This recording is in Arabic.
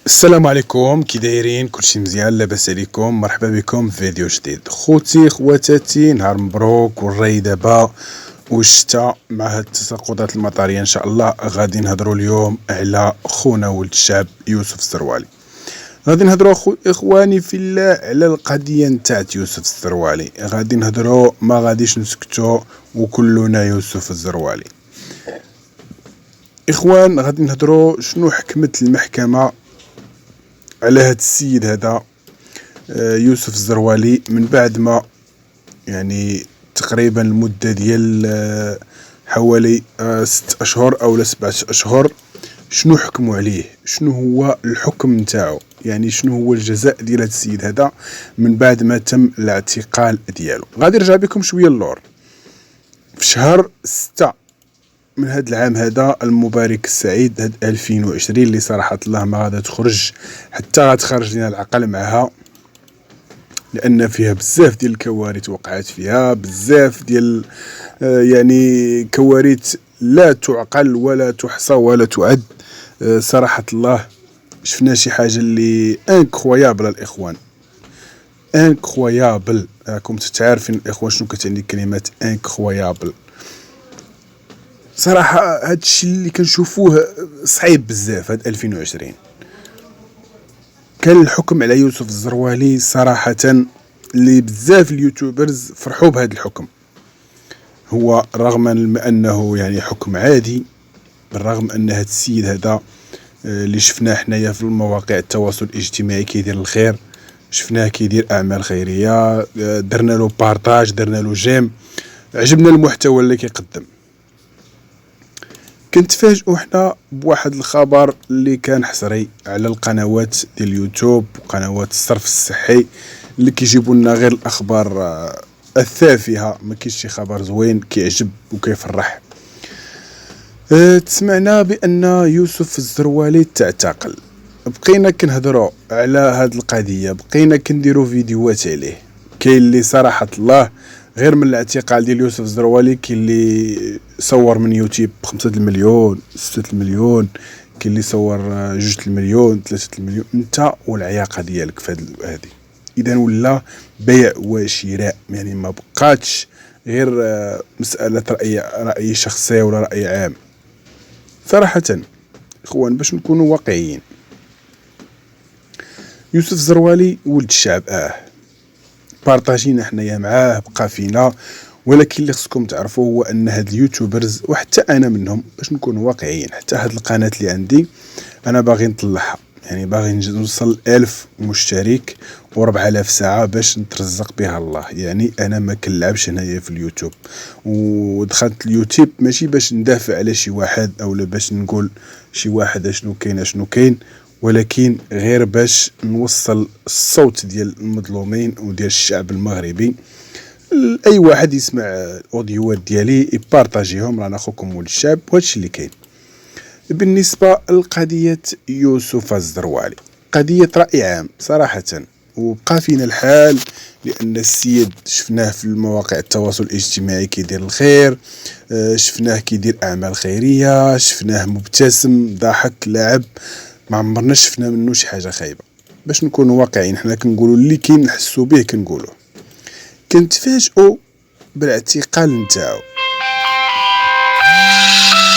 السلام عليكم، كي دايرين؟ كلشي مزيان؟ لاباس عليكم؟ مرحبا بكم في فيديو جديد. خوتي خواتاتي، نهار مبروك والراي دابا والشتا مع هاد التساقطات المطريه. ان شاء الله غادي نهضروا اليوم على خونا ولد الشعب يوسف الزروالي. غادي نهضروا اخواني في الله على القضيه نتاعت يوسف الزروالي. غادي نهضروا، ما غاديش نسكتوا، وكلنا يوسف الزروالي. اخوان، غادي نهضروا شنو حكمت المحكمه على هاد السيد هذا يوسف الزروالي من بعد ما يعني تقريبا المدة ديال حوالي 6 أشهر أو 7 أشهر. شنو حكموا عليه؟ شنو هو الحكم نتاعو؟ يعني شنو هو الجزاء ديال هاد السيد هذا من بعد ما تم الاعتقال ديالو؟ غادي نرجع بكم شويه اللور. في شهر 6 من هاد العام هذا المبارك السعيد، هاد 2020 اللي صراحة الله ما غادا تخرج حتى غتخرج لنا العقل معها، لأن فيها بزاف ديال الكوارث وقعت فيها، بزاف ديال يعني كوارث لا تعقل ولا تحصى ولا تعد. صراحة الله شفنا شي حاجة اللي انكرويابل الاخوان، انكرويابل. راكم تعرفين الاخوان شنو كتعني كلمة انكرويابل. صراحة هاد الشيء اللي كنشوفوه صعيب بزاف. هاد 2020 كان الحكم على يوسف الزروالي صراحة اللي بزاف اليوتيوبرز فرحوا بهذا الحكم. هو رغم من انه يعني حكم عادي، بالرغم ان هاد السيد هذا اللي شفناه حنايا في المواقع التواصل الاجتماعي كيدير الخير، شفناه كيدير اعمال خيريه، درنا له بارطاج، درنا له جيم، عجبنا المحتوى اللي كيقدم. كنتفاجئوا حنا بواحد الخبر اللي كان حصري على القنوات ديال اليوتيوب وقنوات الصرف الصحي اللي كيجيبوا لنا غير الاخبار التافهه، ما كاينش شي خبر زوين كيعجب وكيفرح. تسمعنا بان يوسف الزروالي تعتقل، بقينا كنهضروا على هاد القضيه، بقينا كنديروا فيديوهات عليه. كاين اللي صراحه الله غير من الاعتقال ديال يوسف الزروالي كاين اللي صور من يوتيوب 5 المليون 6 المليون، كاين اللي صور 2 المليون 3 المليون. انت والعياقه ديالك في هذه. اذا ولا بيع وشراء، يعني ما بقاتش غير مساله راي شخصي ولا راي عام. صراحه اخوان، باش نكونوا واقعيين، يوسف الزروالي ولد الشعب، بارطاجينا حنايا معاه، بقى فينا. ولكن اللي خصكم تعرفوا هو ان هاد اليوتيوبرز، وحتى انا منهم، باش نكونوا واقعيين، حتى هاد القناه اللي عندي انا باغي نطلعها، يعني باغي نوصل 1000 مشترك و4000 ساعه باش نترزق بها الله. يعني انا ما كنلعبش هنايا في اليوتيوب، ودخلت اليوتيوب ماشي باش ندافع على شي واحد او باش نقول شي واحد اشنو كاين، ولكن غير باش نوصل الصوت ديال المظلومين وديال الشعب المغربي. اي واحد يسمع الاوديوات ديالي يبارطاجيهم، رانا اخوكم ولد الشعب، وهادشي اللي كاين. بالنسبه لقضيه يوسف الزروالي، قضيه راي عام صراحه، وبقى فينا الحال لان السيد شفناه في المواقع التواصل الاجتماعي كيدير الخير، شفناه كيدير اعمال خيريه، شفناه مبتسم ضاحك لاعب، ما عمرنا شفنا منه شي حاجه خايبه. باش نكونوا واقعيين، حنا كنقولوا اللي كاين نحسوا به كنقولوه. كنتفاجئوا بالاعتقال نتاعو.